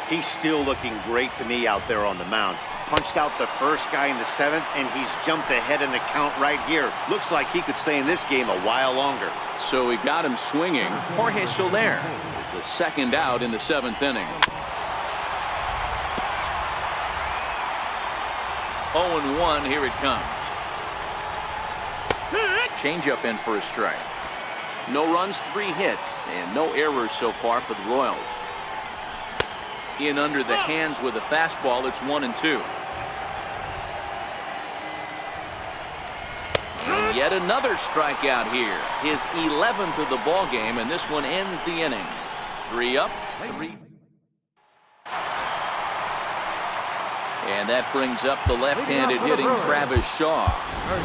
He's still looking great to me out there on the mound. Punched out the first guy in the 7th, and he's jumped ahead in the count right here. Looks like he could stay in this game a while longer. So he got him swinging. Jorge Soler is the second out in the 7th inning. 0-1, here it comes. Changeup in for a strike. No runs, 3 hits, and no errors so far for the Royals. In under the hands with a fastball, it's 1-2. And yet another strikeout here. His 11th of the ball game, and this one ends the inning. 3 up, 3. And that brings up the left-handed hitting Travis Shaw.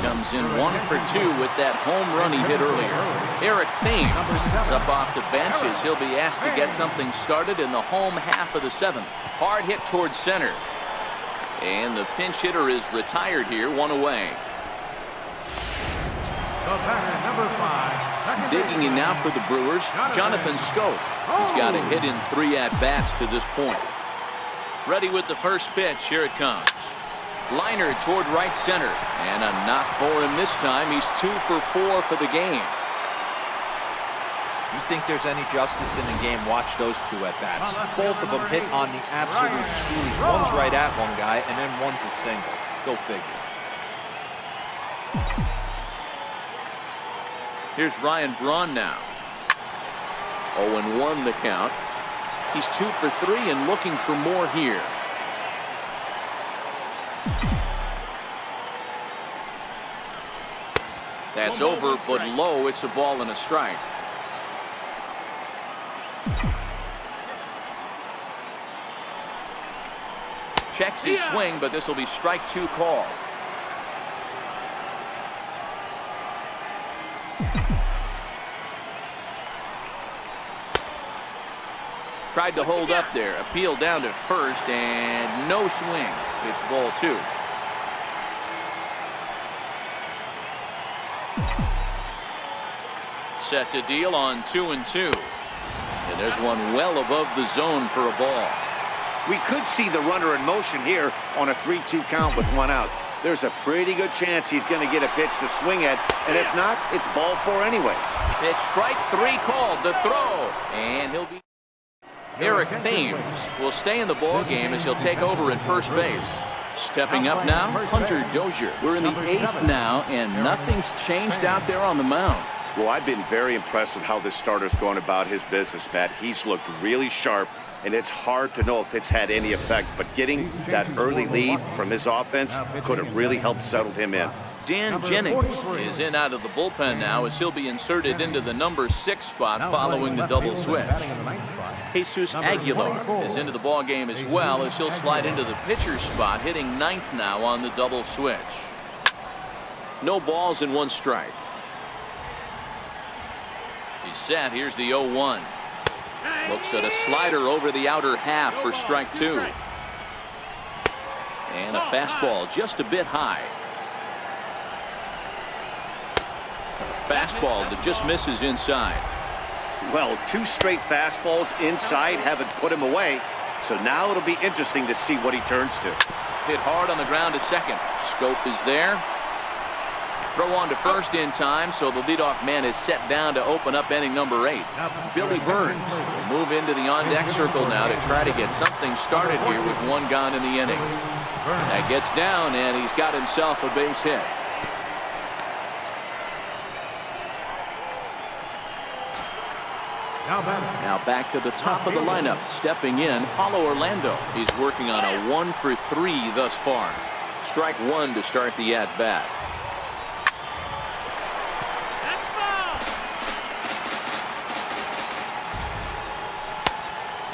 Comes in 1 for 2 with that home run he hit earlier. Eric Thames is up off the bench as he'll be asked to get something started in the home half of the 7th. Hard hit towards center. And the pinch hitter is retired here, 1 away. Digging in now for the Brewers, Jonathan Scope. He's got a hit in 3 at-bats to this point. Ready with the first pitch. Here it comes. Liner toward right center. And a knock for him this time. He's 2 for 4 for the game. You think there's any justice in the game? Watch those 2 at-bats. Both of them hit on the absolute screws. One's right at one guy, and then one's a single. Go figure. Here's Ryan Braun now. 0-1 the count. He's 2 for 3 and looking for more here. That's over, but low. It's a ball and a strike. Checks his swing, but this will be strike 2 call. Tried to hold up there. Appeal down to first, and no swing. It's ball 2. Set to deal on 2-2. And there's one well above the zone for a ball. We could see the runner in motion here on a 3-2 count with 1 out. There's a pretty good chance he's going to get a pitch to swing at, and if not, it's ball 4 anyways. It's strike 3 called. The throw, and he'll be. Eric Thames will stay in the ball game as he'll take over at first base. Stepping up now, Hunter Dozier. We're in the 8th now, and nothing's changed out there on the mound. Well, I've been very impressed with how this starter's going about his business, Matt. He's looked really sharp, and it's hard to know if it's had any effect, but getting that early lead from his offense could have really helped settle him in. Dan Jennings is in out of the bullpen now as he'll be inserted into the number 6 spot following the double switch. Jesus Aguilar is into the ball game as well as he'll slide into the pitcher's spot, hitting 9th now on the double switch. No balls and 1 strike. He's set. Here's the 0-1. Looks at a slider over the outer half for strike 2. And a fastball just a bit high. A fastball that just misses inside. Well, 2 straight fastballs inside haven't put him away. So now it'll be interesting to see what he turns to. Hit hard on the ground to second. Scope is there. Throw on to first in time, so the leadoff man is set down to open up inning number 8. Billy Burns will move into the on-deck circle now to try to get something started here with 1 gone in the inning. That gets down, and he's got himself a base hit. Now back to the top of the lineup. Stepping in, Paulo Orlando. He's working on a 1 for 3 thus far. Strike 1 to start the at-bat.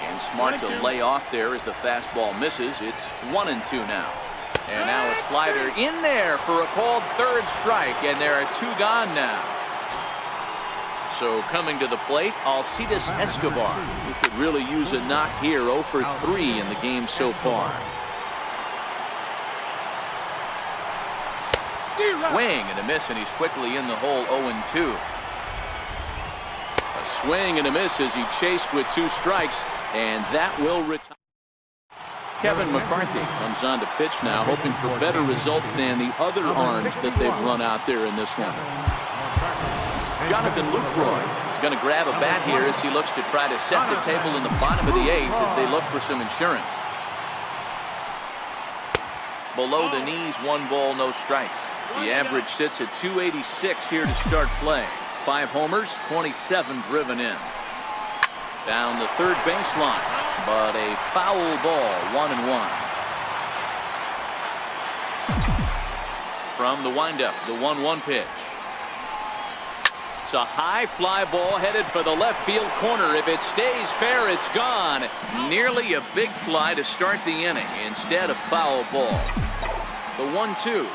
And smart to lay off there as the fastball misses. It's 1-2 now. And now a slider in there for a called 3rd strike, and there are 2 gone now. So coming to the plate, Alcides Escobar. He could really use a knock here. 0 for 3 in the game so far. Swing and a miss, and he's quickly in the hole. 0-2. A swing and a miss as he chased with 2 strikes, and that will retire. Kevin McCarthy comes on to pitch now, hoping for better results than the other arms that they've run out there in this one. Jonathan Lucroy is going to grab a bat here as he looks to try to set the table in the bottom of the 8th as they look for some insurance. Below the knees, 1 ball, no strikes. The average sits at 286 here to start play. 5 homers, 27 driven in. Down the third baseline, but a foul ball, 1-1. From the windup, the 1-1 pitch. It's a high fly ball headed for the left field corner. If it stays fair, it's gone. Nearly a big fly to start the inning. Instead, a foul ball. The 1-2.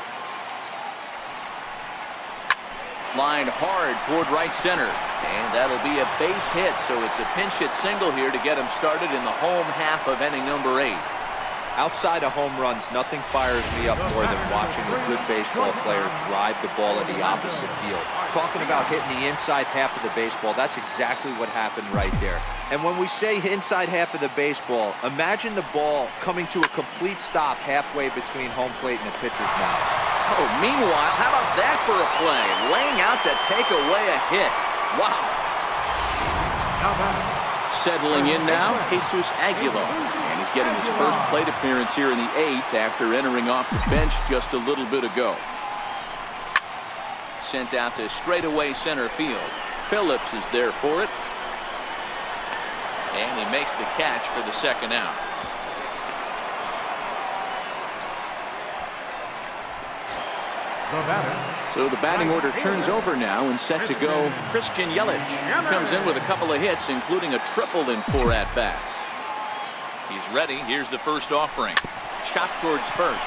Lined hard toward right center. And that'll be a base hit, so it's a pinch hit single here to get him started in the home half of inning number 8. Outside of home runs, nothing fires me up more than watching a good baseball player drive the ball at the opposite field. Talking about hitting the inside half of the baseball, that's exactly what happened right there. And when we say inside half of the baseball, imagine the ball coming to a complete stop halfway between home plate and the pitcher's mound. Oh, meanwhile, how about that for a play? Laying out to take away a hit. Wow. Settling in now, Jesus Aguilar. And he's getting his first plate appearance here in the 8th after entering off the bench just a little bit ago. Sent out to straightaway center field. Phillips is there for it. And he makes the catch for the second out. So the batting order turns over now and set to go Christian Yelich. He comes in with a couple of hits, including a triple in 4 at-bats. He's ready. Here's the first offering. Chop towards first.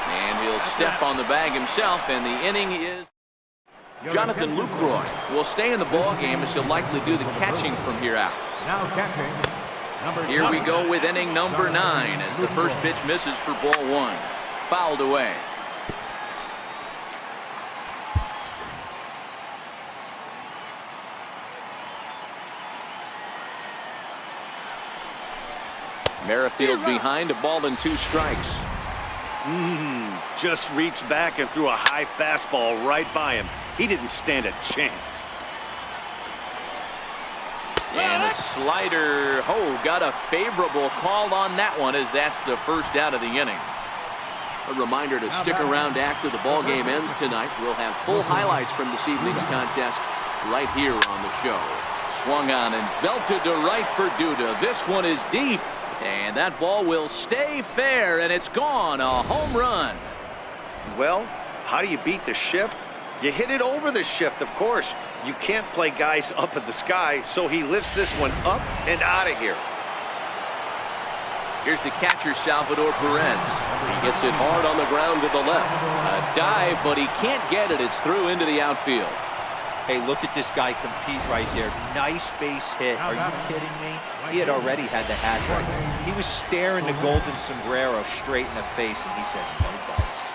And he'll step on the bag himself, and the inning is... Jonathan Lucroy will stay in the ball game as he'll likely do the catching from here out. Now catching. Here we go with inning number 9 as the first pitch misses for ball 1. Fouled away. Merrifield behind, a ball and 2 strikes. Just reached back and threw a high fastball right by him. He didn't stand a chance. And a slider. Oh, got a favorable call on that one as that's the first out of the inning. A reminder to stick around after the ball game ends tonight. We'll have full highlights from this evening's contest right here on the show. Swung on and belted to right for Duda. This one is deep. And that ball will stay fair, and it's gone. A home run. Well, how do you beat the shift? You hit it over the shift, of course. You can't play guys up in the sky, so he lifts this one up and out of here. Here's the catcher, Salvador Perez. He gets it hard on the ground to the left. A dive, but he can't get it. It's through into the outfield. Hey, look at this guy compete right there. Nice base hit. Are you kidding me? He had already had the hat trick. He was staring the golden sombrero straight in the face, and he said, no dice.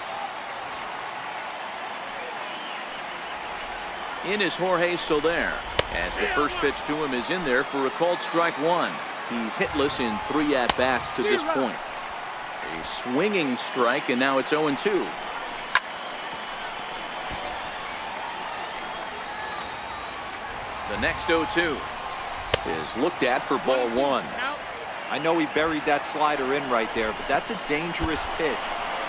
In is Jorge Soler, as the first pitch to him is in there for a called strike 1. He's hitless in 3 at-bats to this point. A swinging strike, and now it's 0-2. The next 0-2 is looked at for ball 1. I know he buried that slider in right there, but that's a dangerous pitch.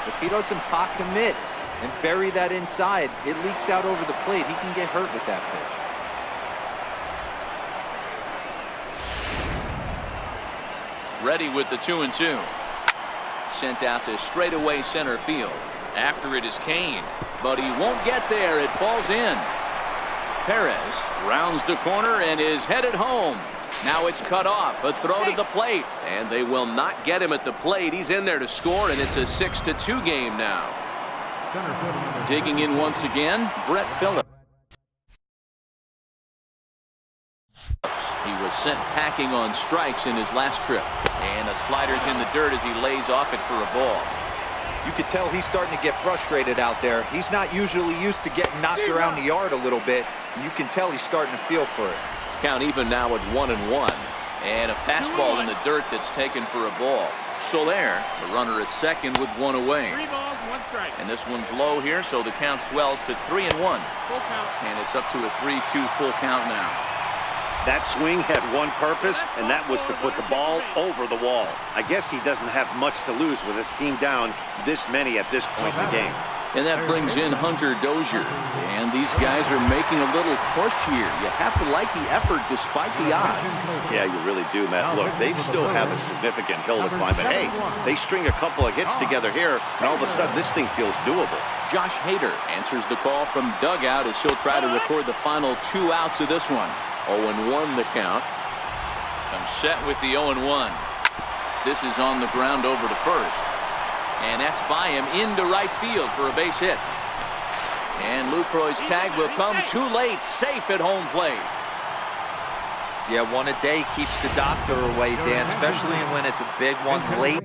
If he doesn't pot commit and bury that inside, it leaks out over the plate. He can get hurt with that pitch. Ready with the 2-2. Sent out to straightaway center field. After it is Kane, but he won't get there. It falls in. Perez rounds the corner and is headed home. Now it's cut off, a throw to the plate, and they will not get him at the plate. He's in there to score, and it's a 6-2 game now. Digging in once again, Brett Phillips. He was sent packing on strikes in his last trip, and a slider's in the dirt as he lays off it for a ball. You could tell he's starting to get frustrated out there. He's not usually used to getting knocked around the yard a little bit. You can tell he's starting to feel for it. Count even now at 1-1. And a fastball in the dirt that's taken for a ball. Soler, the runner at second with one away. 3 balls, 1 strike. And this one's low here, so the count swells to 3-1. Full count. And it's up to a 3-2 full count now. That swing had one purpose, and that was to put the ball over the wall. I guess he doesn't have much to lose with his team down this many at this point in the game. And that brings in Hunter Dozier. And these guys are making a little push here. You have to like the effort despite the odds. Yeah, you really do, Matt. Look, they still have a significant hill to climb, but hey, they string a couple of hits together here, and all of a sudden this thing feels doable. Josh Hader answers the call from dugout as he'll try to record the final 2 outs of this one. 0-1 the count. Comes set with the 0-1. This is on the ground over to first. And that's by him into right field for a base hit. And Lucroy's tag will come too late, safe at home plate. Yeah, one a day keeps the doctor away, Dan, especially when it's a big one late.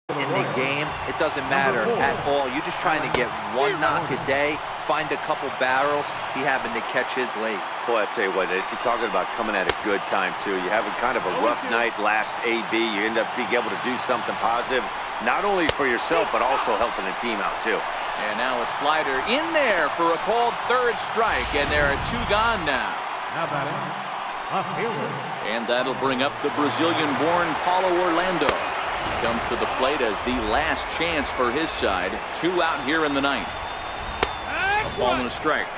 In the game, it doesn't matter at all. You're just trying to get 1 knock a day, find a couple barrels. He happened to catch his late. Boy, I tell you what, you're talking about coming at a good time, too. You're having kind of a rough night last AB. You end up being able to do something positive, not only for yourself, but also helping the team out, too. And now a slider in there for a called third strike, and there are 2 gone now. How about it? A fielder. And that'll bring up the Brazilian-born Paulo Orlando. He comes to the plate as the last chance for his side. 2 out here in the 9th. A ball and a strike.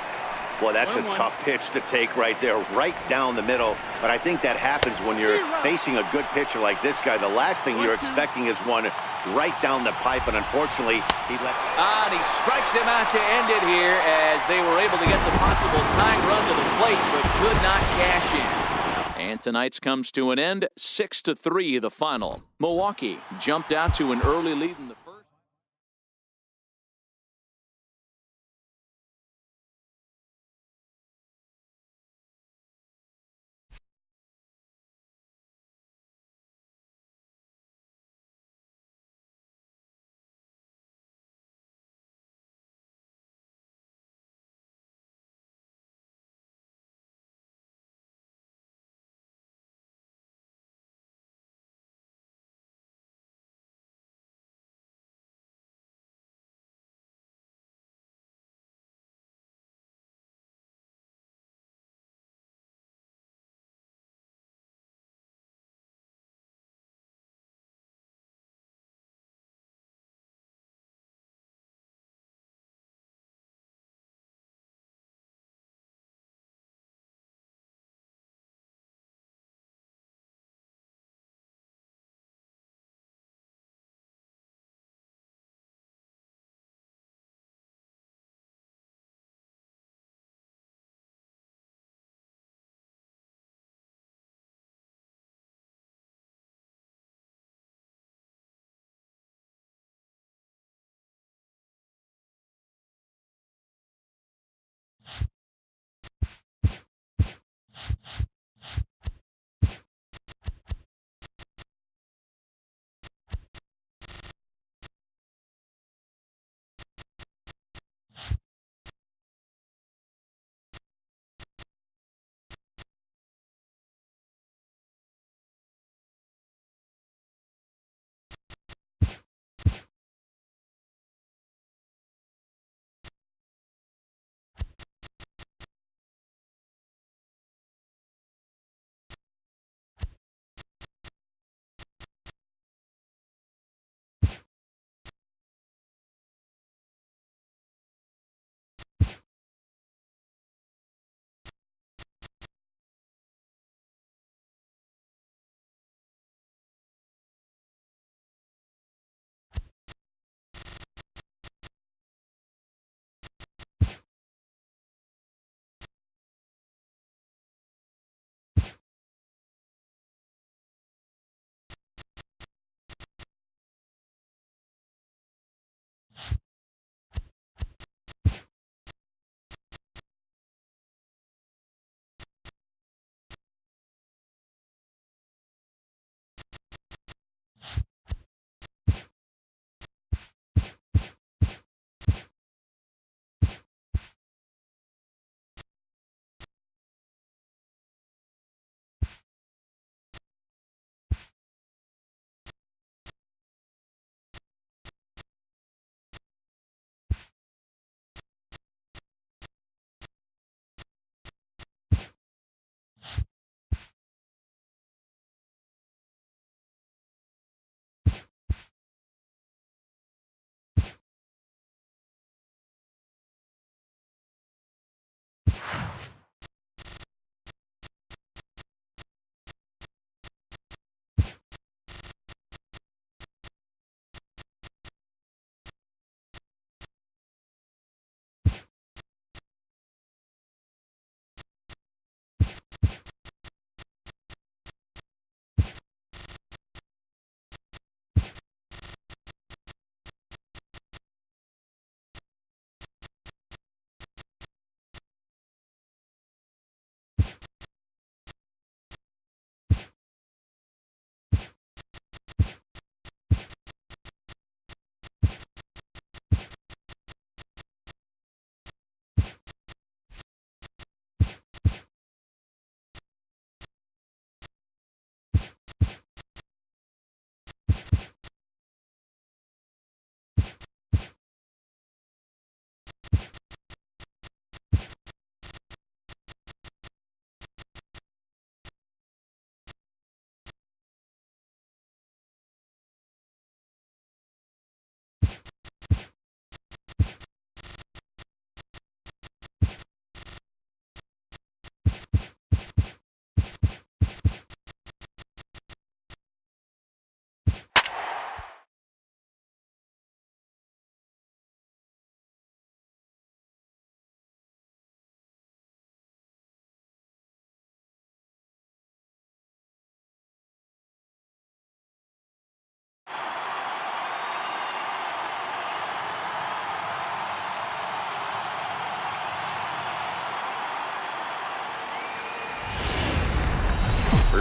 Boy, that's a tough pitch to take right there, right down the middle. But I think that happens when you're facing a good pitcher like this guy. The last thing you're expecting is one right down the pipe, and unfortunately, he let... And he strikes him out to end it here as they were able to get the possible tying run to the plate, but could not cash in. And tonight's comes to an end, 6-3 the final. Milwaukee jumped out to an early lead in the first.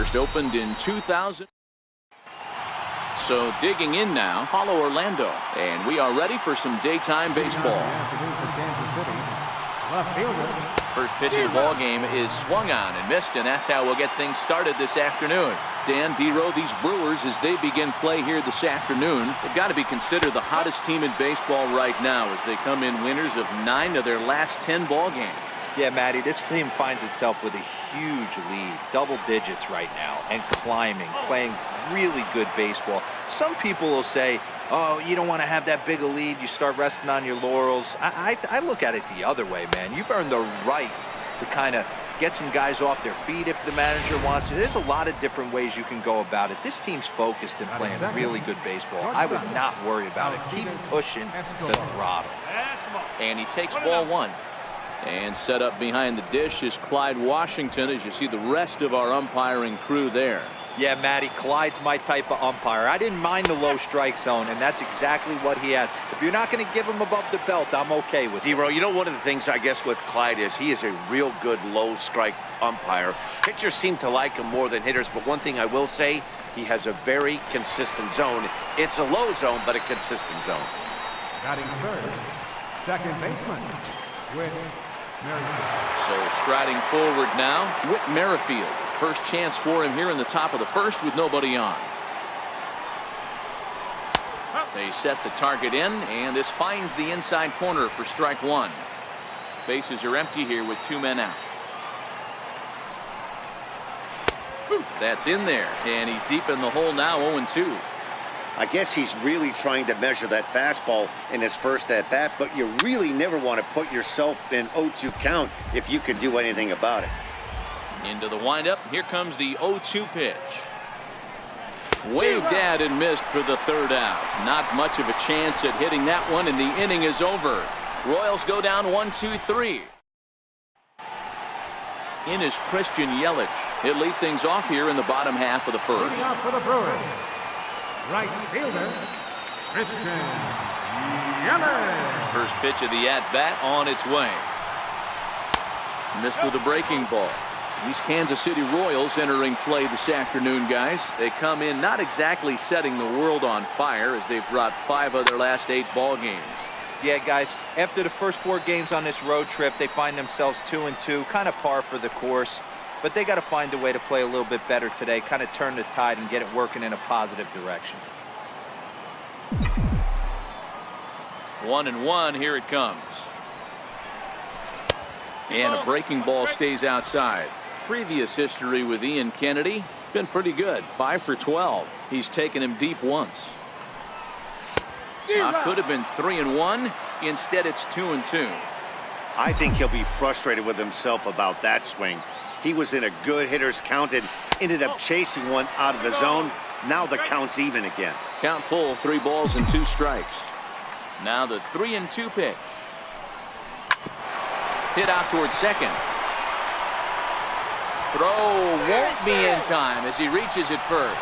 First opened in 2000. So digging in now, Paulo Orlando. And we are ready for some daytime baseball. First pitch of the ball game is swung on and missed, and that's how we'll get things started this afternoon. Dan, D-Row, these Brewers, as they begin play here this afternoon, they've got to be considered the hottest team in baseball right now as they come in winners of 9 of their last 10 ball games. Yeah, Matty, this team finds itself with a huge lead, double digits right now, and climbing, playing really good baseball. Some people will say, oh, you don't want to have that big a lead, you start resting on your laurels. I look at it the other way, man. You've earned the right to kind of get some guys off their feet if the manager wants to. There's a lot of different ways you can go about it. This team's focused and playing really good baseball. I would not worry about it. Keep pushing the throttle. And he takes ball 1. And set up behind the dish is Clyde Washington, as you see the rest of our umpiring crew there. Yeah, Matty, Clyde's my type of umpire. I didn't mind the low strike zone, and that's exactly what he has. If you're not going to give him above the belt, I'm okay with it. D-Row, you know, one of the things I guess with Clyde is he is a real good low strike umpire. Pitchers seem to like him more than hitters, but one thing I will say, he has a very consistent zone. It's a low zone, but a consistent zone. Batting third, second baseman, Whit Merrifield. So striding forward now, Whit Merrifield. First chance for him here in the top of the first with nobody on. They set the target in, and this finds the inside corner for strike 1. Bases are empty here with 2 men out. That's in there, and he's deep in the hole now, 0-2. I guess he's really trying to measure that fastball in his first at-bat, but you really never want to put yourself in 0-2 count if you can do anything about it. Into the windup. Here comes the 0-2 pitch. Waved at and missed for the third out. Not much of a chance at hitting that one, and the inning is over. Royals go down 1-2-3. In is Christian Yelich. He'll lead things off here in the bottom half of the first. Leading off for the Brewers, right fielder, Christian Yelich. First pitch of the at-bat on its way. Missed with a breaking ball. These Kansas City Royals entering play this afternoon, guys. They come in not exactly setting the world on fire as they've dropped 5 of their last 8 ball games. Yeah, guys, after the first 4 games on this road trip, they find themselves 2-2, kind of par for the course. But they got to find a way to play a little bit better today, kind of turn the tide and get it working in a positive direction. 1-1, here it comes. And a breaking ball stays outside. Previous history with Ian Kennedy, it's been pretty good. 5 for 12. He's taken him deep once. Could have been 3-1. Instead, it's 2-2. I think he'll be frustrated with himself about that swing. He was in a good hitter's count and ended up chasing one out of the zone. Now the count's even again. Count full, 3 balls and 2 strikes. Now the 3-2 pitch. Hit out towards second. Throw won't be in time as he reaches it first.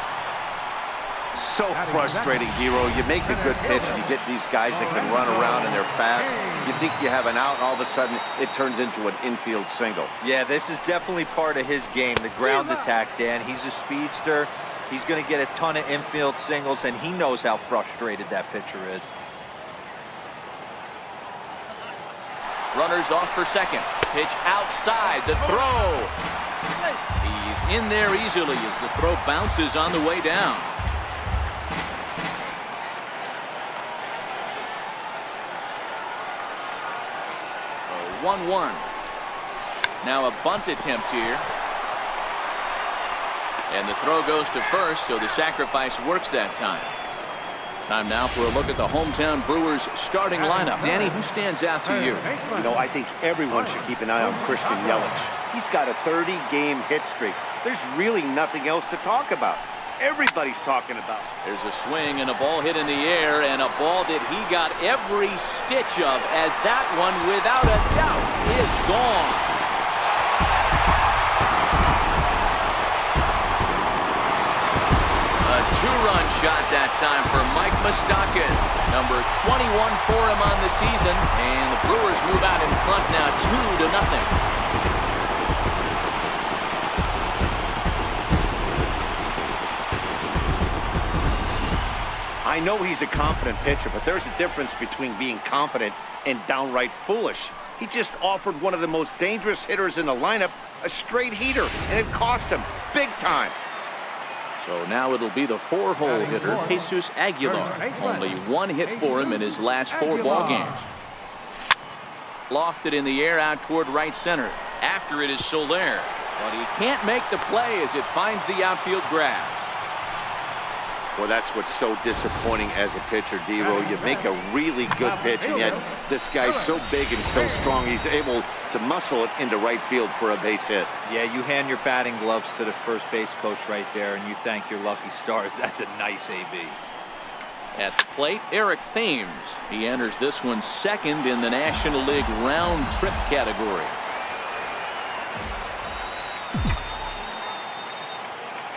So frustrating, D-Row. You make a good pitch and you get these guys that can run around and they're fast. You think you have an out and all of a sudden it turns into an infield single. Yeah, this is definitely part of his game, the ground attack, Dan. He's a speedster. He's going to get a ton of infield singles, and he knows how frustrated that pitcher is. Runners off for second. Pitch outside. The throw. He's in there easily as the throw bounces on the way down. A 1-1. Now a bunt attempt here. And the throw goes to first, so the sacrifice works that time. Time now for a look at the hometown Brewers starting lineup. Danny, who stands out to you? You know, I think everyone should keep an eye on Christian Yelich. He's got a 30-game hit streak. There's really nothing else to talk about. Everybody's talking about. There's a swing and a ball hit in the air, and a ball that he got every stitch of, as that one, without a doubt, is gone. A 2-run shot that time for Mike Moustakas. Number 21 for him on the season, and the Brewers move out in front now 2-0. I know he's a confident pitcher, but there's a difference between being confident and downright foolish. He just offered one of the most dangerous hitters in the lineup a straight heater, and it cost him big time. So now it'll be the 4-hole hitter, Jesus Aguilar. Only one hit for him in his last 4 ball games. Lofted in the air out toward right center. After it is Soler, but he can't make the play as it finds the outfield grass. Well, that's what's so disappointing as a pitcher, D-Row. You make a really good pitch, and yet this guy's so big and so strong, he's able to muscle it into right field for a base hit. Yeah, you hand your batting gloves to the first base coach right there, and you thank your lucky stars. That's a nice AB. At the plate, Eric Thames. He enters this one second in the National League round trip category.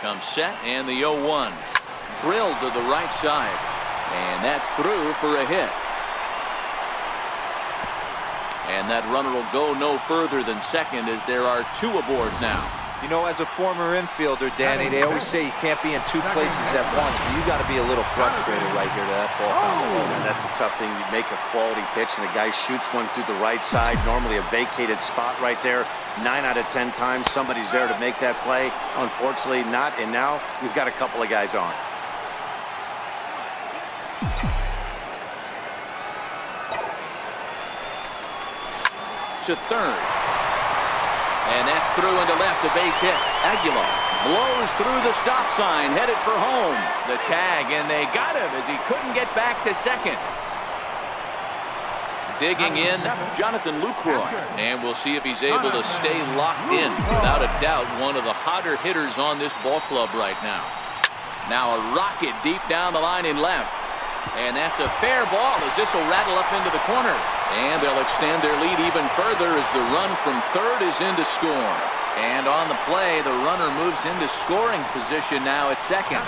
Comes set, and the 0-1. Drilled to the right side, and that's through for a hit. And that runner will go no further than second as there are 2 aboard now. You know, as a former infielder, Danny, they always say you can't be in 2 places at once, but you got to be a little frustrated right here to that ball. And that's a tough thing. You make a quality pitch, and the guy shoots one through the right side, normally a vacated spot right there. 9 out of 10 times somebody's there to make that play. Unfortunately not, and now we've got a couple of guys on. To third, and that's through into left, a base hit. Aguilar blows through the stop sign, headed for home. The tag, and they got him as he couldn't get back to second. Digging in, Jonathan Lucroy, and we'll see if he's able to stay locked in. Without a doubt, one of the hotter hitters on this ball club right now. Now a rocket deep down the line in left. And that's a fair ball as this will rattle up into the corner. And they'll extend their lead even further as the run from third is in to score. And on the play, the runner moves into scoring position now at second.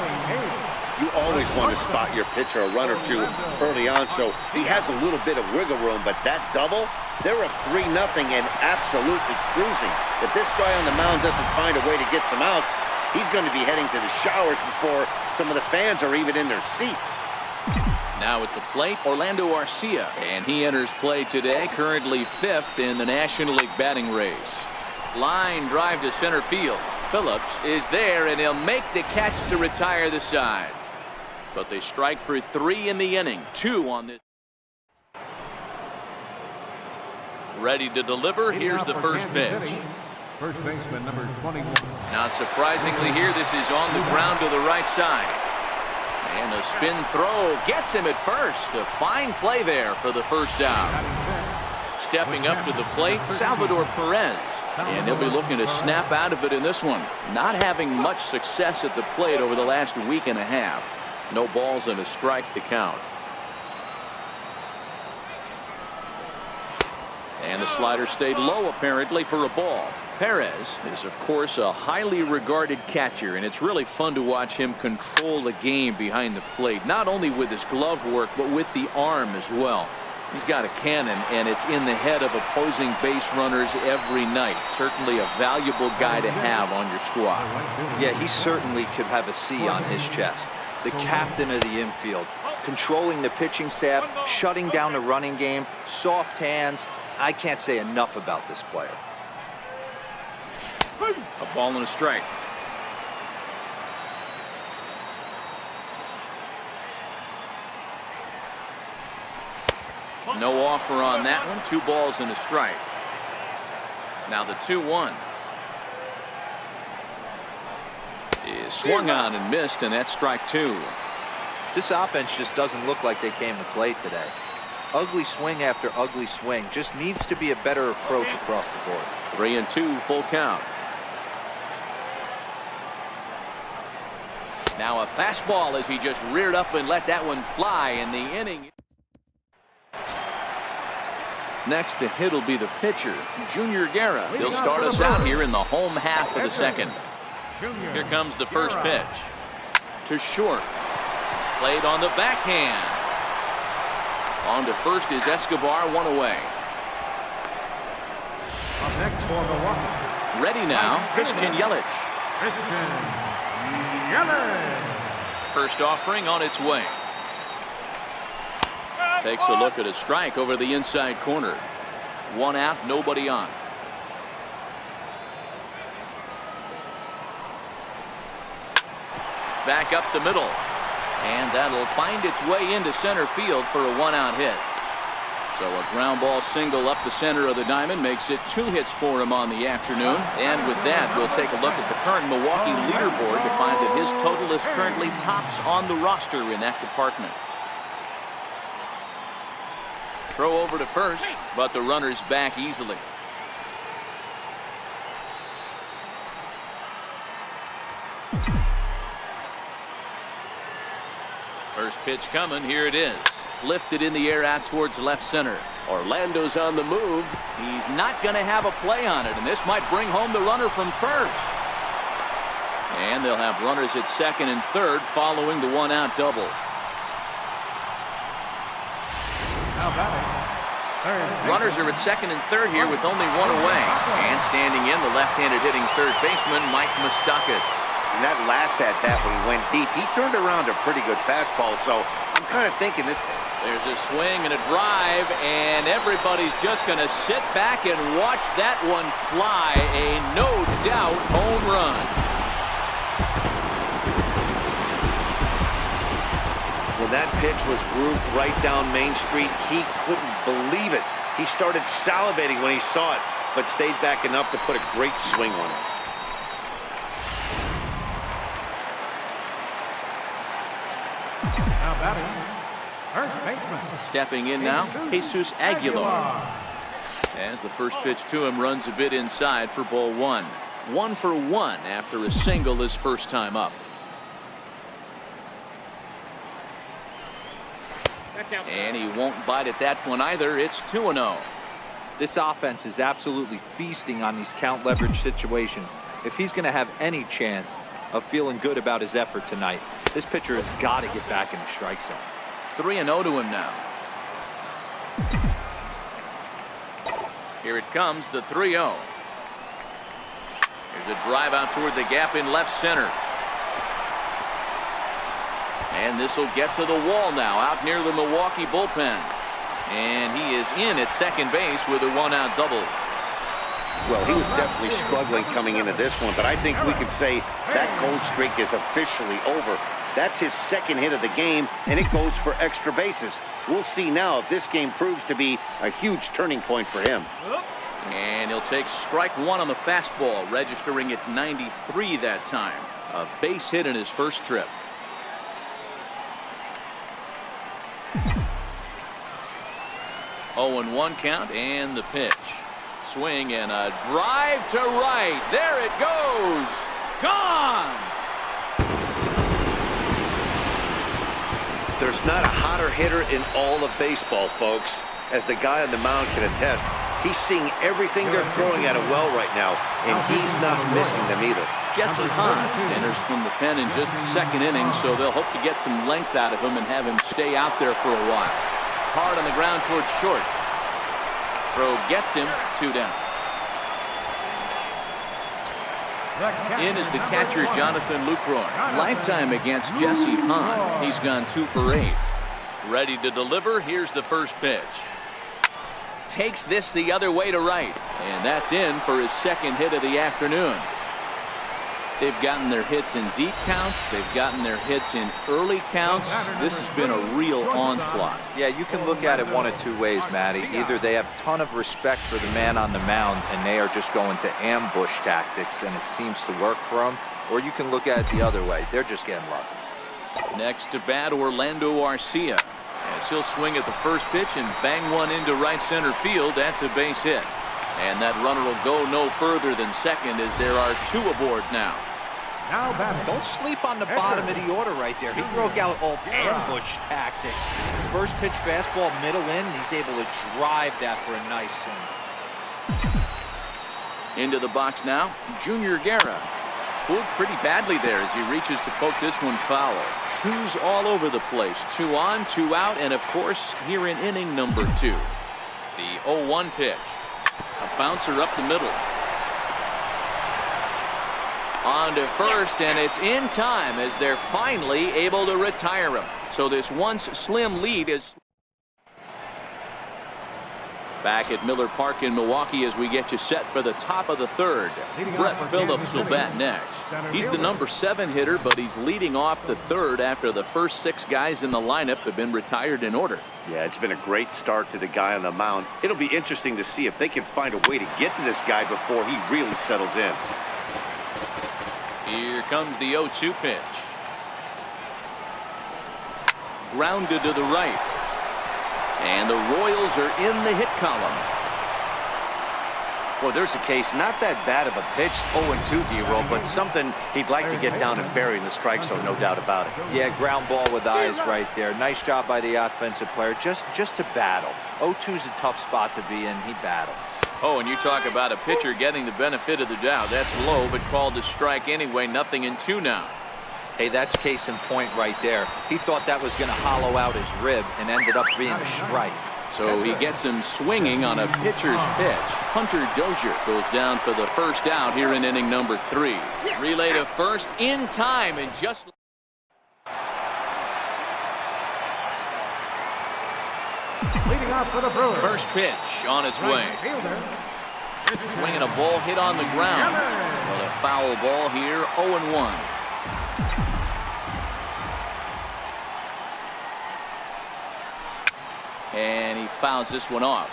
You always want to spot your pitcher a run or 2 early on, so he has a little bit of wiggle room. But that double, they're up 3-0 and absolutely cruising. If this guy on the mound doesn't find a way to get some outs, he's going to be heading to the showers before some of the fans are even in their seats. Now at the plate, Orlando Arcia, and he enters play today, currently 5th in the National League batting race. Line drive to center field. Phillips is there, and he'll make the catch to retire the side. But they strike for 3 in the inning, 2 on this. Ready to deliver. Here's the first pitch. First baseman number 21. Not surprisingly here, this is on the ground to the right side. And a spin throw gets him at first. A fine play there for the first out. Stepping up to the plate, Salvador Perez. And he'll be looking to snap out of it in this one. Not having much success at the plate over the last week and a half. No balls and a strike to count. And the slider stayed low apparently for a ball. Perez is, of course, a highly regarded catcher, and it's really fun to watch him control the game behind the plate, not only with his glove work, but with the arm as well. He's got a cannon, and it's in the head of opposing base runners every night. Certainly a valuable guy to have on your squad. Yeah, he certainly could have a C on his chest. The captain of the infield, controlling the pitching staff, shutting down the running game, soft hands. I can't say enough about this player. A ball and a strike. No offer on that one. 2 balls and a strike. Now the 2-1 is swung on and missed, and that's strike 2. This offense just doesn't look like they came to play today. Ugly swing after ugly swing. Just needs to be a better approach across the board. 3-2, full count. Now a fastball as he just reared up and let that one fly in the inning. Next to hit will be the pitcher, Junior Guerra. He'll start us out here in the home half of the second. Here comes the first pitch. To short. Played on the backhand. On to first is Escobar, 1 away. Up next for Milwaukee. Ready now, Christian Yelich. Christian Yelich. First offering on its way. Takes a look at a strike over the inside corner. 1 out, nobody on. Back up the middle. And that'll find its way into center field for a 1-out hit. So a ground ball single up the center of the diamond makes it 2 hits for him on the afternoon. And with that, we'll take a look at the current Milwaukee leaderboard to find that his total is currently tops on the roster in that department. Throw over to first, but the runner's back easily. First pitch coming. Here it is. Lifted in the air out towards left center. Orlando's on the move. He's not going to have a play on it, and this might bring home the runner from first. And they'll have runners at second and third following the 1-out double. Runners are at second and third here with only 1 away. And standing in, the left-handed hitting third baseman, Mike Moustakas. And that last at-bat when he went deep, he turned around a pretty good fastball. So I'm kind of thinking this. There's a swing and a drive, and everybody's just going to sit back and watch that one fly. A no-doubt home run. When that pitch was grooved right down Main Street, he couldn't believe it. He started salivating when he saw it, but stayed back enough to put a great swing on it. Now batting, first baseman. Stepping in now, Jesus Aguilar. As the first pitch to him runs a bit inside for ball 1. 1 for 1 after a single his first time up. And he won't bite at that one either. It's 2-0. This offense is absolutely feasting on these count leverage situations. If he's going to have any chance of feeling good about his effort tonight, this pitcher has got to get back in the strike zone. 3-0 to him now. Here it comes, the 3-0. Here's a drive out toward the gap in left center. And this will get to the wall now, out near the Milwaukee bullpen. And he is in at second base with a 1-out double. Well, he was definitely struggling coming into this one, but I think we can say that cold streak is officially over. That's his second hit of the game, and it goes for extra bases. We'll see now if this game proves to be a huge turning point for him. And he'll take strike 1 on the fastball, registering at 93 that time. A base hit in his first trip. Oh, and 1 count, and the pitch. Swing and a drive to right. There it goes. Gone. There's not a hotter hitter in all of baseball, folks. As the guy on the mound can attest, he's seeing everything they're throwing at him well right now, and he's not missing them either. Jesse Hahn enters from the pen in just the second inning, so they'll hope to get some length out of him and have him stay out there for a while. Hard on the ground towards short. Throw gets him, 2 down. In is the catcher, Jonathan Lucroy. Lifetime against Jesse Hahn. He's gone 2 for 8. Ready to deliver. Here's the first pitch. Takes this the other way to right. And that's in for his second hit of the afternoon. They've gotten their hits in deep counts. They've gotten their hits in early counts. This has been a real onslaught. Yeah, you can look at it one of 2 ways, Matty. Either they have a ton of respect for the man on the mound and they are just going to ambush tactics and it seems to work for them, or you can look at it the other way. They're just getting lucky. Next to bat, Orlando Arcia. As he'll swing at the first pitch and bang one into right center field. That's a base hit. And that runner will go no further than second as there are 2 aboard now. Now batting. Don't sleep on the bottom of the order right there. He broke out all ambush tactics. First pitch fastball middle in. He's able to drive that for a nice swing. Into the box now, Junior Guerra. Pulled pretty badly there as he reaches to poke this one foul. 2s all over the place. 2 on, 2 out, and of course here in inning number 2. The 0-1 pitch. A bouncer up the middle. On to first, and it's in time as they're finally able to retire him. So this once slim lead is... Back at Miller Park in Milwaukee as we get you set for the top of the third. Brett Phillips will bat next. He's the number 7 hitter, but he's leading off the third after the first 6 guys in the lineup have been retired in order. Yeah, it's been a great start to the guy on the mound. It'll be interesting to see if they can find a way to get to this guy before he really settles in. Here comes the 0-2 pitch. Grounded to the right. And the Royals are in the hit column. Well, there's a case, not that bad of a pitch, 0-2, D-Roll, but something he'd like to get down and bury in the strike zone, no doubt about it. Yeah, ground ball with eyes right there. Nice job by the offensive player, just to battle. 0-2's a tough spot to be in. He battled. Oh, and you talk about a pitcher getting the benefit of the doubt. That's low, but called a strike anyway. 0-2 now. Hey, that's case in point right there. He thought that was going to hollow out his rib and ended up being a strike. So he gets him swinging on a pitcher's pitch. Hunter Dozier goes down for the first out here in inning number 3. Relay to first in time and just. Leading off for the Brewers. First pitch on its way. Right fielder. Swinging a ball hit on the ground. But a foul ball here, 0-1. And he fouls this one off.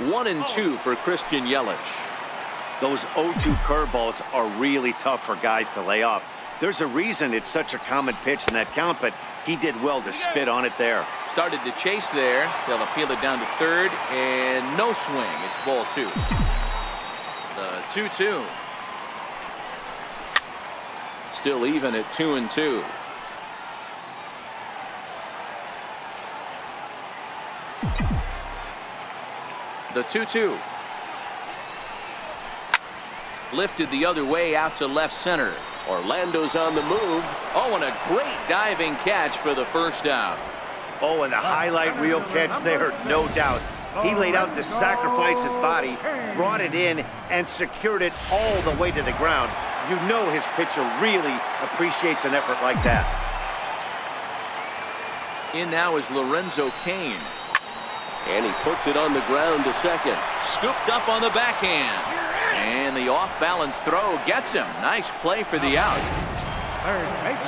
One and 2 for Christian Yelich. Those 0-2 curveballs are really tough for guys to lay off. There's a reason it's such a common pitch in that count, but he did well to spit on it there. Started to chase there. They'll appeal it down to third, and no swing. It's ball 2. The 2-2. Still even at 2-2. The 2-2. Lifted the other way out to left center. Orlando's on the move. Oh, and a great diving catch for the first out. Oh, and the highlight reel catch there, no doubt. He laid out to sacrifice his body, brought it in, and secured it all the way to the ground. You know his pitcher really appreciates an effort like that. In now is Lorenzo Cain. And he puts it on the ground to second. Scooped up on the backhand. And the off-balance throw gets him. Nice play for the out.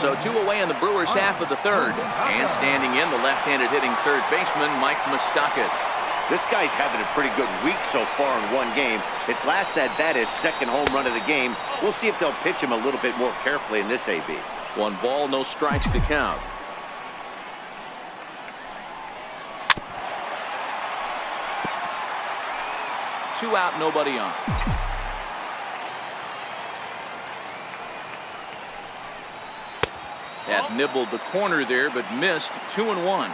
So 2 away in the Brewers half of the third. And standing in, the left-handed hitting third baseman, Mike Moustakas. This guy's having a pretty good week so far in one game. His last at-bat is second home run of the game. We'll see if they'll pitch him a little bit more carefully in this AB. 1 ball, no strikes to count. Two out, nobody on. That nibbled the corner there, but missed. 2-1.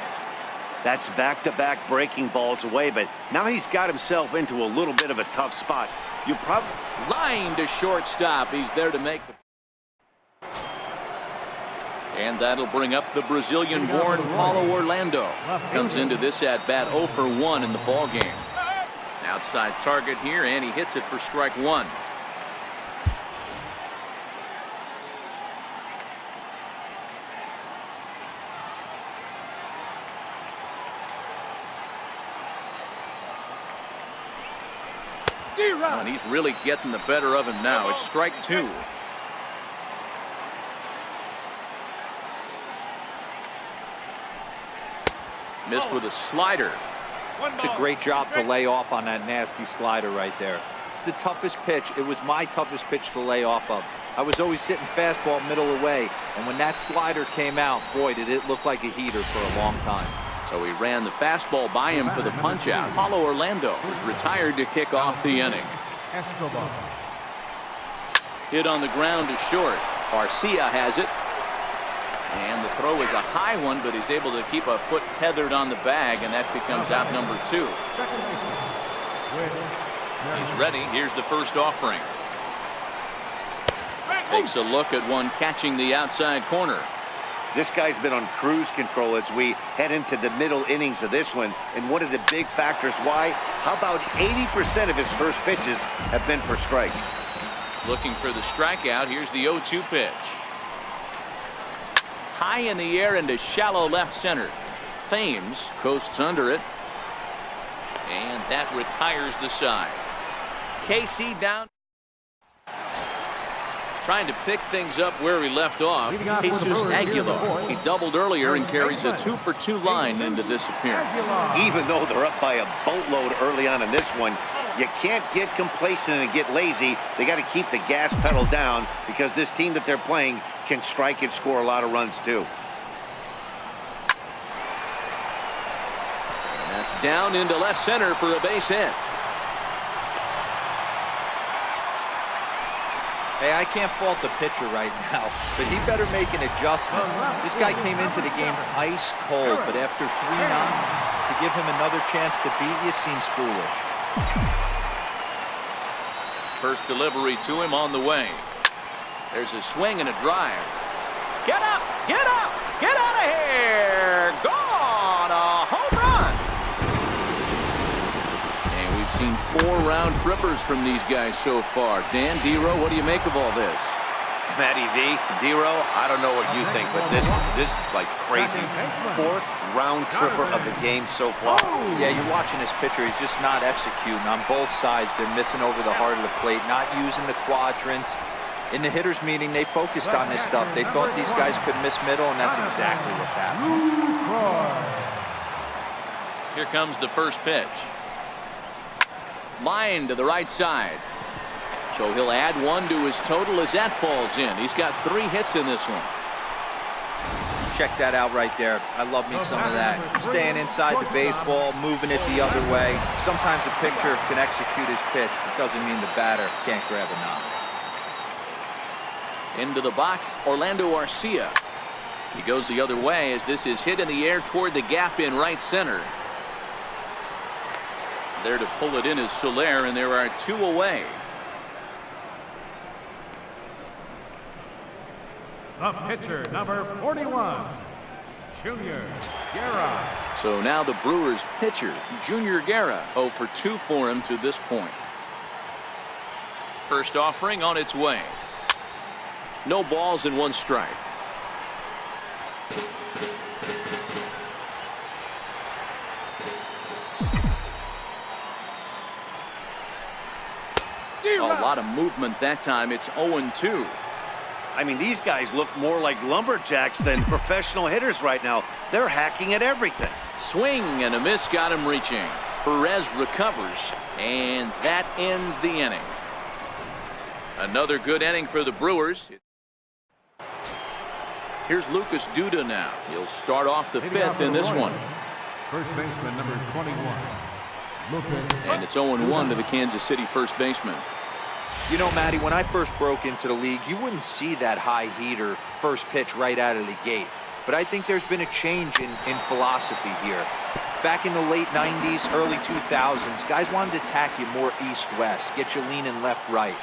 That's back-to-back breaking balls away, but now he's got himself into a little bit of a tough spot. You probably line to shortstop. He's there to make the. And that'll bring up the Brazilian-born Paulo Orlando. Comes into this at-bat 0 for 1 in the ball game. Outside target here, and he hits it for strike 1. And he's really getting the better of him now. It's strike 2. Missed with a slider. It's a great job to lay off on that nasty slider right there. It's the toughest pitch. It was my toughest pitch to lay off of. I was always sitting fastball middle away, and when that slider came out, boy, did it look like a heater for a long time. So he ran the fastball by him for the punch out. Paulo Orlando was retired to kick off the inning. Hit on the ground to short. Garcia has it. And the throw is a high one, but he's able to keep a foot tethered on the bag, and that becomes out number 2. He's ready. Here's the first offering. Takes a look at one catching the outside corner. This guy's been on cruise control as we head into the middle innings of this one. And one of the big factors why, how about 80% of his first pitches have been for strikes? Looking for the strikeout. Here's the 0-2 pitch. High in the air into shallow left center. Thames coasts under it. And that retires the side. KC down. Trying to pick things up where he left off. Jesus Aguilar. He doubled earlier and carries a 2-for-2 line into this appearance. Even though they're up by a boatload early on in this one, you can't get complacent and get lazy. They got to keep the gas pedal down because this team that they're playing can strike and score a lot of runs too. And that's down into left center for a base hit. Hey, I can't fault the pitcher right now, but he better make an adjustment. This guy came into the game ice cold, but after 3 knocks, to give him another chance to beat you seems foolish. First delivery to him on the way. There's a swing and a drive. Get up! Get up! Get out of here! Gone! A home run! And we've seen 4 round trippers from these guys so far. Dan, D-Row, what do you make of all this? Matty V, D-Row, I don't know what you think, but this is like crazy. 4th round tripper of the game so far. Yeah, you're watching this pitcher. He's just not executing on both sides. They're missing over the heart of the plate, not using the quadrants. In the hitters meeting, they focused on this stuff. They thought these guys could miss middle, and that's exactly what's happening. Here comes the first pitch. Line to the right side. So he'll add 1 to his total as that falls in. He's got 3 hits in this one. Check that out right there. I love me some of that. Staying inside the baseball, moving it the other way. Sometimes a pitcher can execute his pitch, but doesn't mean the batter can't grab a knock. Into the box, Orlando Arcia. He goes the other way as this is hit in the air toward the gap in right center. There to pull it in is Soler, and there are 2 away. The pitcher, number 41, Junior Guerra. So now the Brewers pitcher, Junior Guerra, 0 for 2 for him to this point. First offering on its way. No balls and 1 strike. A lot of movement that time. It's 0-2. I mean, these guys look more like lumberjacks than professional hitters right now. They're hacking at everything. Swing and a miss got him reaching. Perez recovers, and that ends the inning. Another good inning for the Brewers. Here's Lucas Duda now. He'll start off the 5th in this one. First baseman, number 21, Lucas. And it's 0-1 to the Kansas City first baseman. You know, Matty, when I first broke into the league, you wouldn't see that high heater first pitch right out of the gate. But I think there's been a change in philosophy here. Back in the late 90s, early 2000s, guys wanted to attack you more east-west, get you leaning left-right.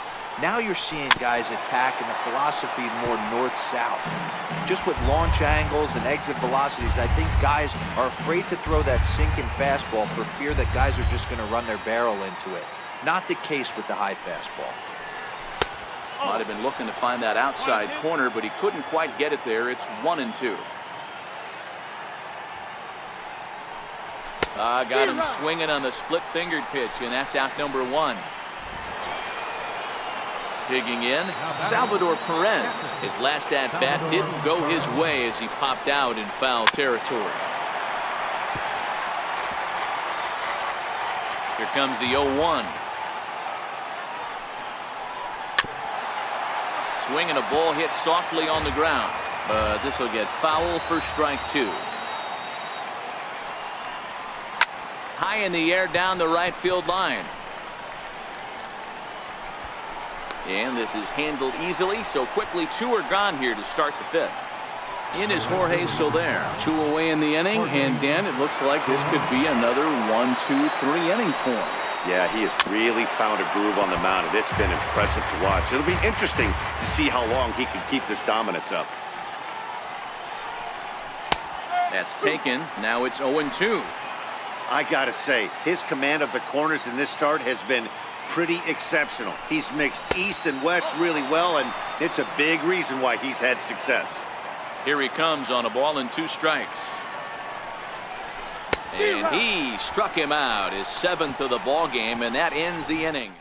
Now you're seeing guys attack in the philosophy more north-south. Just with launch angles and exit velocities, I think guys are afraid to throw that sinking fastball for fear that guys are just going to run their barrel into it. Not the case with the high fastball. Might have been looking to find that outside corner, but he couldn't quite get it there. It's 1-2. Got him swinging on the split-fingered pitch, and that's out number 1. Digging in, Salvador Perez. His last at-bat didn't go his way as he popped out in foul territory. Here comes the 0-1. Swing and a ball hit softly on the ground. But this will get foul for strike 2. High in the air down the right field line. And this is handled easily, so quickly 2 are gone here to start the 5th. In is Jorge Soler. 2 away in the inning, and Dan, it looks like this could be another 1-2-3 inning for him. Yeah, he has really found a groove on the mound, and it's been impressive to watch. It'll be interesting to see how long he can keep this dominance up. That's taken. Now it's 0-2. I gotta say, his command of the corners in this start has been pretty exceptional. He's mixed east and west really well, and it's a big reason why he's had success. Here he comes on a ball and 2 strikes. And he struck him out, his 7th of the ball game, and that ends the inning.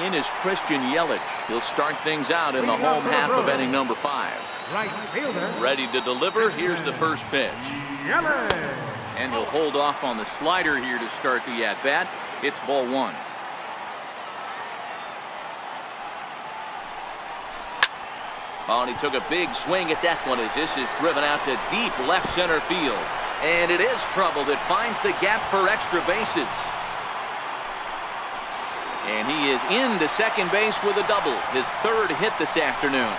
In is Christian Yelich. He'll start things out in the home half of inning number 5. Right fielder. Ready to deliver. Here's the first pitch. Yelich. And he'll hold off on the slider here to start the at-bat. It's ball 1. Oh, and he took a big swing at that one as this is driven out to deep left center field. And it is trouble that finds the gap for extra bases. And he is into second base with a double, his 3rd hit this afternoon.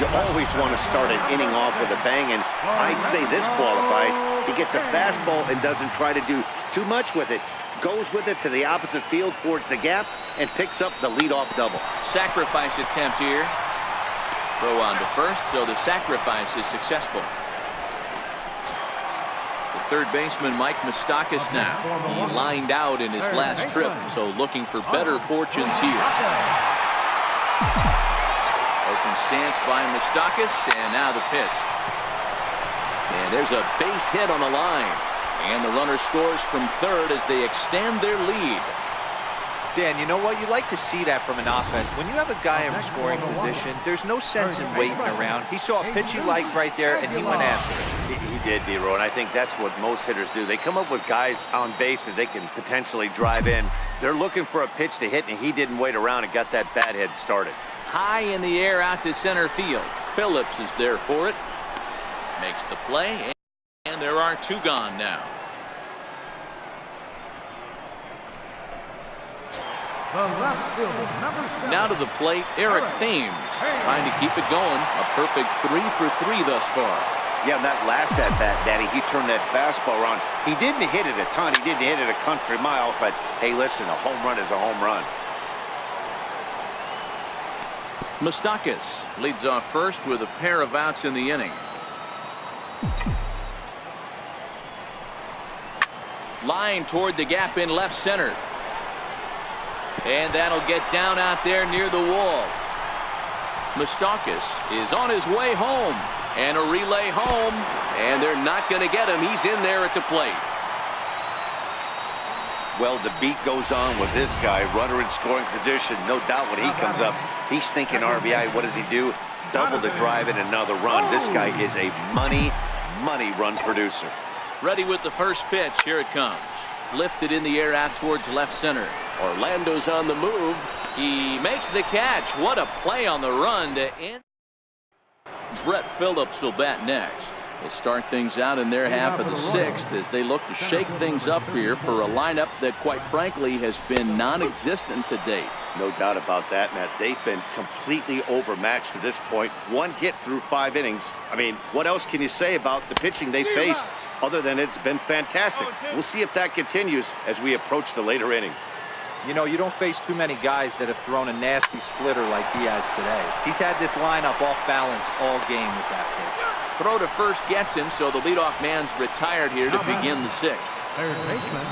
You always want to start an inning off with a bang, and I'd say this qualifies. He gets a fastball and doesn't try to do too much with it. Goes with it to the opposite field towards the gap and picks up the leadoff double. Sacrifice attempt here. Throw on to first, so the sacrifice is successful. The third baseman, Mike Moustakas, now. He lined out in his last trip, so looking for better fortunes here. Open stance by Moustakas, and now the pitch. And there's a base hit on the line. And the runner scores from third as they extend their lead. Dan, you know what? You like to see that from an offense. When you have a guy in scoring position, there's no sense in waiting around. He saw a pitch he liked right there, and he went after it. He did, D-Row, and I think that's what most hitters do. They come up with guys on base that they can potentially drive in. They're looking for a pitch to hit, and he didn't wait around and got that bat head started. High in the air out to center field. Phillips is there for it. Makes the play, and there are 2 gone now. The left fielder, number 7. Now to the plate, Eric Thames, trying to keep it going. A perfect 3 for 3 thus far. Yeah, that last at-bat, Daddy, he turned that fastball around. He didn't hit it a ton. He didn't hit it a country mile, but, hey, listen, a home run is a home run. Moustakas leads off first with a pair of outs in the inning. Line toward the gap in left center. And that'll get down out there near the wall. Moustakas is on his way home. And a relay home. And they're not going to get him. He's in there at the plate. Well, the beat goes on with this guy. Runner in scoring position. No doubt when he comes up, he's thinking RBI. What does he do? Double the drive and another run. This guy is a money run producer. Ready with the first pitch. Here it comes. Lifted in the air out towards left center. Orlando's on the move. He makes the catch. What a play on the run to end. Brett Phillips will bat next. They'll start things out in their half of the 6th as they look to shake things up here for a lineup that, quite frankly, has been non-existent to date. No doubt about that, Matt. They've been completely overmatched to this point. 1 hit through 5 innings. I mean, what else can you say about the pitching they faced other than it's been fantastic? We'll see if that continues as we approach the later inning. You know, you don't face too many guys that have thrown a nasty splitter like he has today. He's had this lineup off balance all game with that pitch. Throw to first gets him, so the leadoff man's retired here to begin the 6th. Third baseman.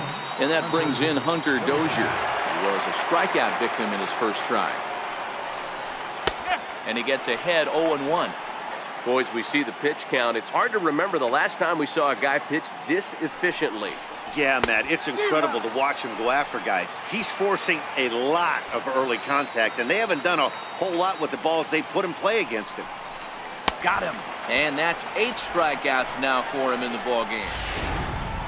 And that brings in Hunter Dozier. He was a strikeout victim in his first try. And he gets ahead 0-1. Boys, we see the pitch count. It's hard to remember the last time we saw a guy pitch this efficiently. Yeah, Matt, it's incredible to watch him go after guys. He's forcing a lot of early contact, and they haven't done a whole lot with the balls they put in play against him. Got him. And that's 8 strikeouts now for him in the ball game.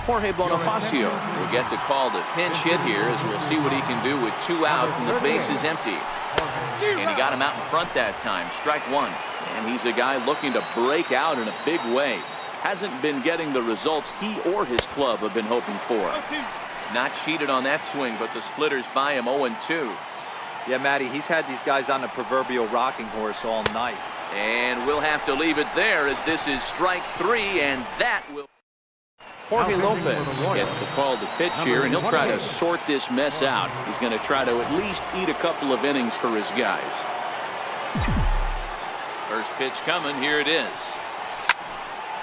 Jorge Bonifacio will get the call to pinch hit here as we'll see what he can do with 2 out and the base is empty. And he got him out in front that time. Strike 1. And he's a guy looking to break out in a big way. Hasn't been getting the results he or his club have been hoping for. Not cheated on that swing, but the splitters by him 0-2. Yeah, Matty, he's had these guys on the proverbial rocking horse all night. And we'll have to leave it there as this is strike 3, and that will... Jorge Lopez gets the call to pitch here, and he'll try to sort this mess out. He's going to try to at least eat a couple of innings for his guys. First pitch coming. Here it is.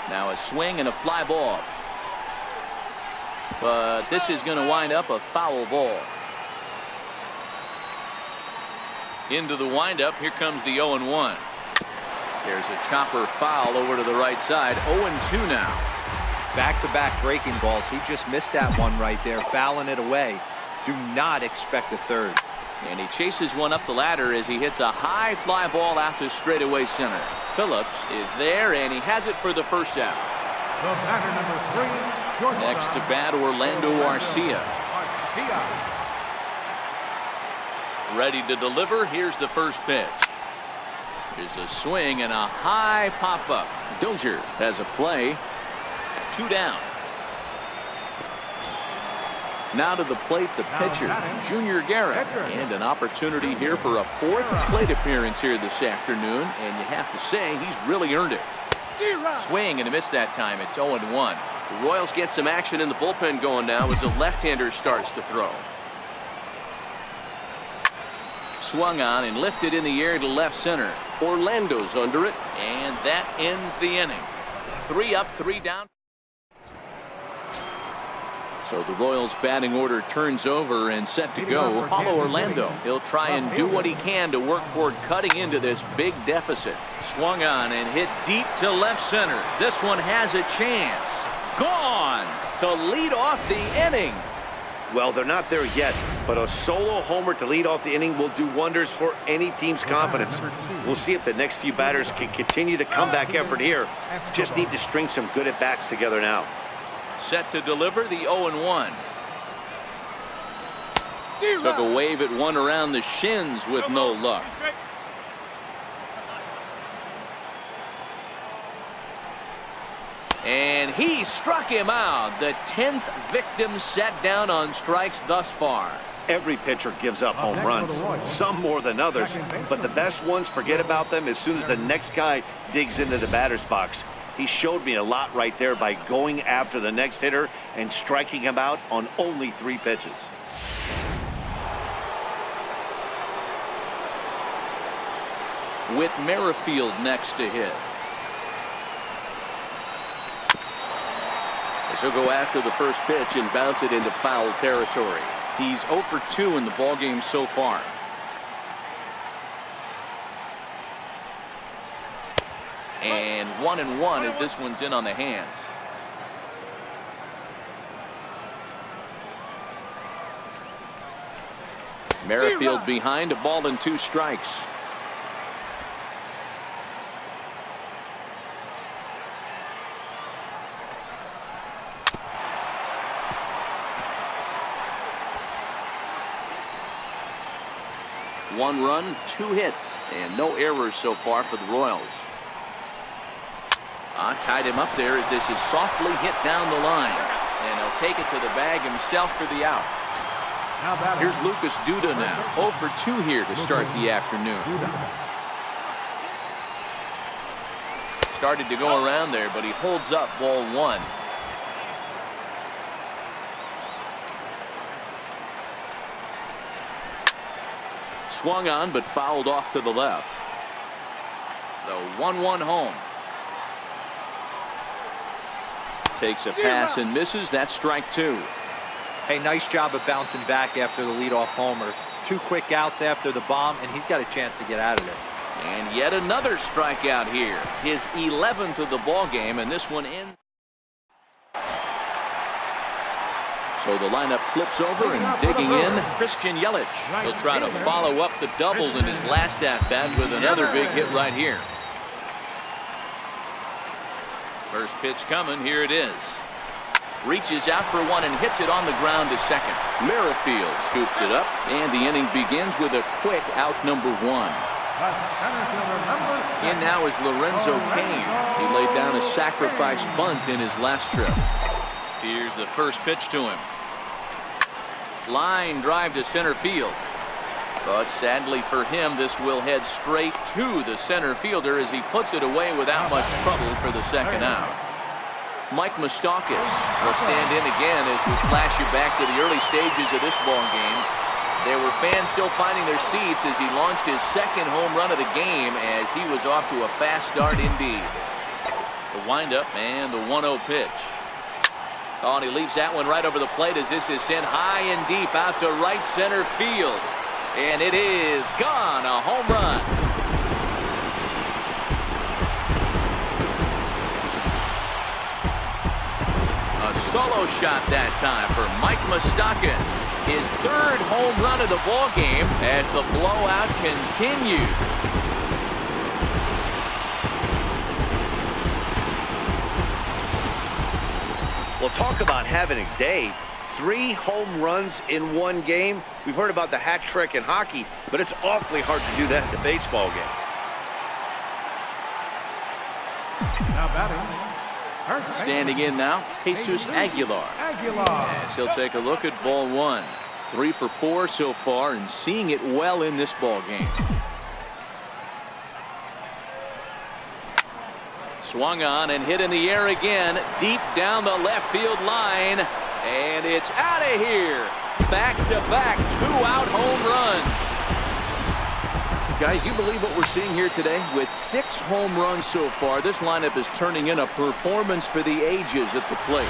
Now a swing and a fly ball. But this is going to wind up a foul ball. Into the windup. Here comes the 0-1. There's a chopper foul over to the right side. 0-2 now. Back-to-back breaking balls. He just missed that one right there, fouling it away. Do not expect a third. And he chases one up the ladder as he hits a high fly ball out to straightaway center. Phillips is there, and he has it for the first out. The batter, number 3, Next to bat, Orlando Arcia. Ready to deliver. Here's the first pitch. There's a swing and a high pop-up. Dozier has a play. 2 down. Now to the plate, the pitcher, Junior Guerra. And an opportunity here for a 4th plate appearance here this afternoon. And you have to say, he's really earned it. Swing and a miss that time. It's 0-1. The Royals get some action in the bullpen going now as the left-hander starts to throw. Swung on and lifted in the air to left center. Orlando's under it, and that ends the inning. 3 up, 3 down. So the Royals batting order turns over and set to go. Paulo Orlando. He'll try and do what he can to work toward cutting into this big deficit. Swung on and hit deep to left center. This one has a chance. Gone to lead off the inning. Well, they're not there yet, but a solo homer to lead off the inning will do wonders for any team's confidence. We'll see if the next few batters can continue the comeback effort here. Just need to string some good at-bats together now. Set to deliver the 0-1. Took a wave at one around the shins with no luck. And he struck him out. The 10th victim set down on strikes thus far. Every pitcher gives up home runs, some more than others, but the best ones, forget about them as soon as the next guy digs into the batter's box. He showed me a lot right there by going after the next hitter and striking him out on only 3 pitches. With Merrifield next to hit. He'll go after the first pitch and bounce it into foul territory. He's 0 for 2 in the ballgame so far. And 1-1 as this one's in on the hands. Merrifield behind, a ball and 2 strikes. One run, 2 hits, and no errors so far for the Royals. Tied him up there as this is softly hit down the line. And he'll take it to the bag himself for the out. Here's Lucas Duda now. 0 for 2 here to start the afternoon. Started to go around there, but he holds up ball 1. Swung on, but fouled off to the left. The 1-1 home. Takes a pass and misses. That's strike 2. Hey, nice job of bouncing back after the leadoff homer. 2 quick outs after the bomb, and he's got a chance to get out of this. And yet another strikeout here. His 11th of the ball game, and this one in. So the lineup flips over and digging in, Christian Yelich. He'll try to follow up the double in his last at-bat with another big hit right here. First pitch coming. Here it is. Reaches out for one and hits it on the ground to second. Merrifield scoops it up, and the inning begins with a quick out number 1. In now is Lorenzo Cain. He laid down a sacrifice bunt in his last trip. Here's the first pitch to him. Line drive to center field. But sadly for him, this will head straight to the center fielder as he puts it away without much trouble for the second out. Mike Moustakas will stand in again as we flash you back to the early stages of this ball game. There were fans still finding their seats as he launched his second home run of the game as he was off to a fast start indeed. The windup and the 1-0 pitch. Oh, and he leaves that one right over the plate as this is sent high and deep out to right center field. And it is gone, a home run. solo shot that time for Mike Moustakas. His third home run of the ball game as the blowout continues. Well, talk about having a day. 3 home runs in one game. We've heard about the hat trick in hockey, but it's awfully hard to do that in a baseball game. Now batting. Standing in now, Jesus Aguilar. As he'll take a look at ball 1. 3 for 4 so far and seeing it well in this ball game. Swung on and hit in the air again, deep down the left field line, and it's out of here. Back-to-back 2-out home runs. Guys, you believe what we're seeing here today? With 6 home runs so far, this lineup is turning in a performance for the ages at the plate.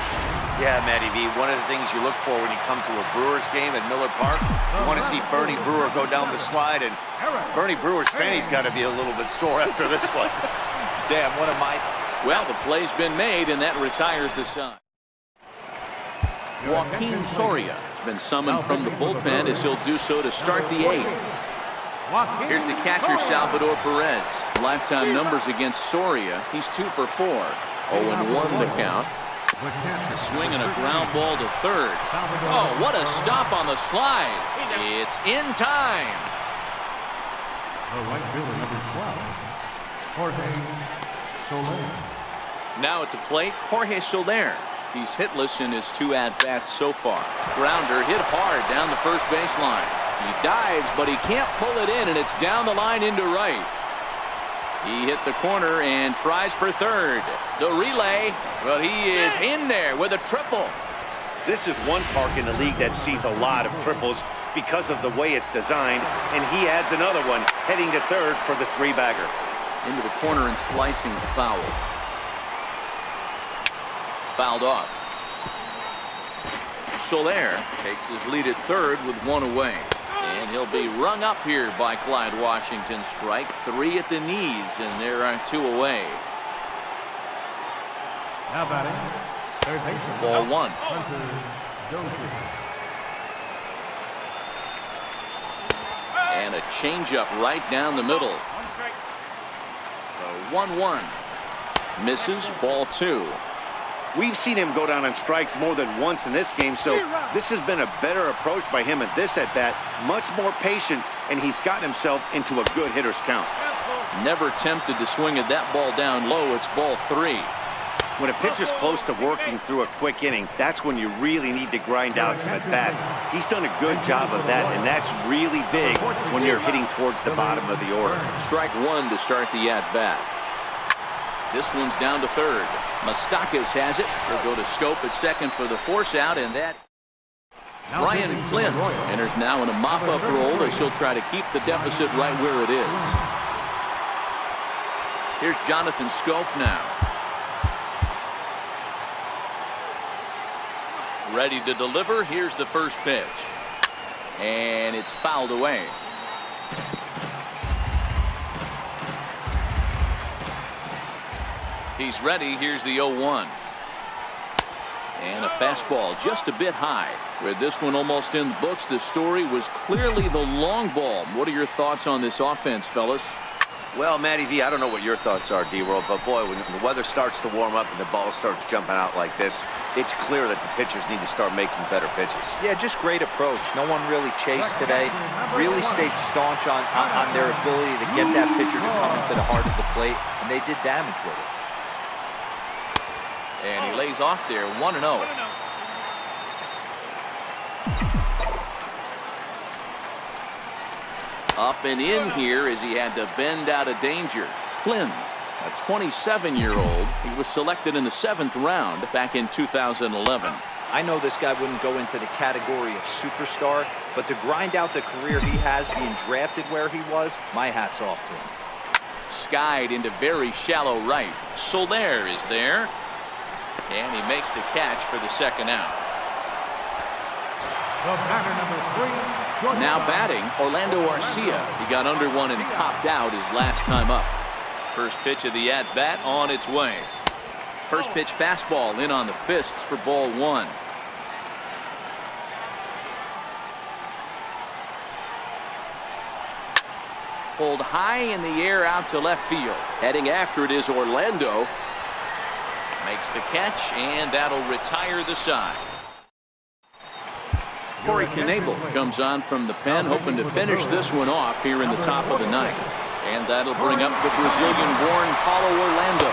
Yeah, Matty V, one of the things you look for when you come to a Brewers game at Miller Park, you want to see Bernie Brewer go down the slide, and Bernie Brewer's fanny's got to be a little bit sore after this one. Damn, one of my... Well, the play's been made, and that retires the side. Joaquin Soria has been summoned from the bullpen as he'll do so to start the 8th. Here's the catcher, Salvador Perez. Lifetime numbers against Soria. He's 2 for 4. 0-1 the count. A swing and a ground ball to third. Oh, what a stop on the slide. It's in time. The right fielder, number 12, Jorge Soler. Now at the plate, Jorge Soler. He's hitless in his 2 at-bats so far. Grounder hit hard down the first baseline. He dives, but he can't pull it in, and it's down the line into right. He hit the corner and tries for third. The relay, but he is in there with a triple. This is one park in the league that sees a lot of triples because of the way it's designed, and he adds another one, heading to third for the 3-bagger. Into the corner and slicing foul. Fouled off. Soler takes his lead at third with 1 away. And he'll be rung up here by Clyde Washington. Strike 3 at the knees, and there are 2 away. Now batting. Third baseman. Ball 1. And a changeup right down the middle. 1-1. Misses, ball 2. We've seen him go down on strikes more than once in this game, so this has been a better approach by him at this at-bat. Much more patient, and he's gotten himself into a good hitter's count. Never tempted to swing at that ball down low. It's ball 3. When a pitcher's close to working through a quick inning, that's when you really need to grind out some at-bats. He's done a good job of that, and that's really big when you're hitting towards the bottom of the order. Strike 1 to start the at-bat. This one's down to third. Moustakas has it. He'll go to Scope at second for the force out, and that... Brian Flynn enters now in a mop-up role as he'll try to keep the deficit right where it is. Here's Jonathan Scope now. Ready to deliver. Here's the first pitch. And it's fouled away. He's ready. Here's the 0-1. And a fastball just a bit high. With this one almost in the books, the story was clearly the long ball. What are your thoughts on this offense, fellas? Well, Matty V, I don't know what your thoughts are, D-World, but boy, when the weather starts to warm up and the ball starts jumping out like this, it's clear that the pitchers need to start making better pitches. Yeah, just great approach. No one really chased today. Really stayed staunch on their ability to get that pitcher to come into the heart of the plate, and they did damage with it. And he lays off there, 1-0. Up and in here as he had to bend out of danger. Flynn, a 27-year-old. He was selected in the 7th round back in 2011. I know this guy wouldn't go into the category of superstar, but to grind out the career he has being drafted where he was, my hat's off to him. Skied into very shallow right. Soler is there. And he makes the catch for the second out. The batter, number 3. Now batting, Orlando Arcia. He got under one and popped out his last time up. First pitch of the at-bat on its way. First pitch fastball in on the fists for ball one. Pulled high in the air out to left field. Heading after it is Orlando. Makes the catch, and that'll retire the side. Corey Knebel comes on from the pen, hoping to finish this one off here in the top of the ninth. And that'll bring up the Brazilian-born Paulo Orlando,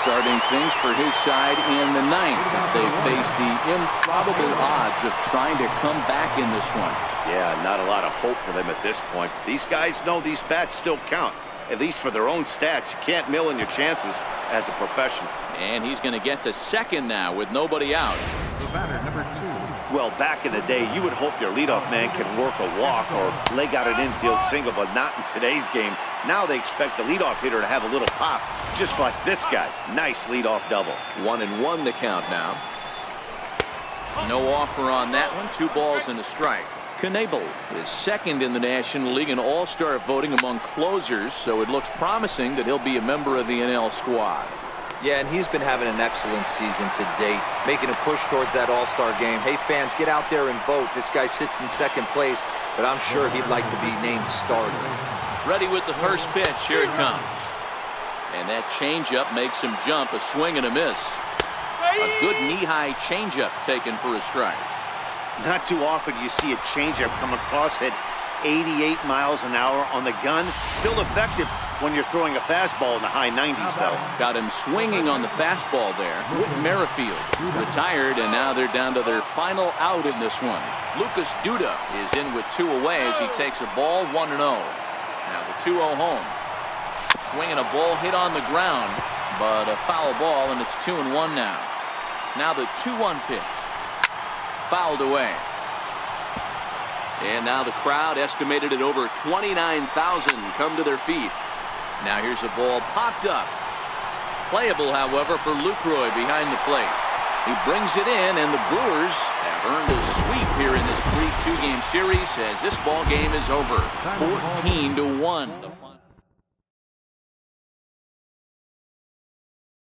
starting things for his side in the ninth as they face the improbable odds of trying to come back in this one. Yeah, not a lot of hope for them at this point. These guys know these bats still count, at least for their own stats. You can't mill in your chances as a professional. And he's going to get to second now with nobody out. The batter, number 2. Well, back in the day, you would hope your leadoff man can work a walk or leg out an infield single, but not in today's game. Now they expect the leadoff hitter to have a little pop, just like this guy. Nice leadoff double. 1-1 the count now. No offer on that one. 2 balls and a strike. Knebel is second in the National League in all-star voting among closers, so it looks promising that he'll be a member of the NL squad. Yeah, and he's been having an excellent season to date, making a push towards that all-star game. Hey, fans, get out there and vote. This guy sits in second place, but I'm sure he'd like to be named starter. Ready with the first pitch. Here it comes. And that changeup makes him jump. A swing and a miss. A good knee-high changeup taken for a strike. Not too often you see a changeup come across at 88 miles an hour on the gun. Still effective when you're throwing a fastball in the high 90s, though. Got him swinging on the fastball there. Whit Merrifield retired, and now they're down to their final out in this one. Lucas Duda is in with 2 away as he takes a ball 1-0. Now the 2-0 home. Swinging a ball hit on the ground, but a foul ball, and it's 2-1 now. Now the 2-1 pitch. Fouled away. And now the crowd, estimated at over 29,000, come to their feet. Now here's a ball popped up. Playable, however, for Lucroy behind the plate. He brings it in, and the Brewers have earned a sweep here in this 3-2 game series as this ball game is over. 14-1.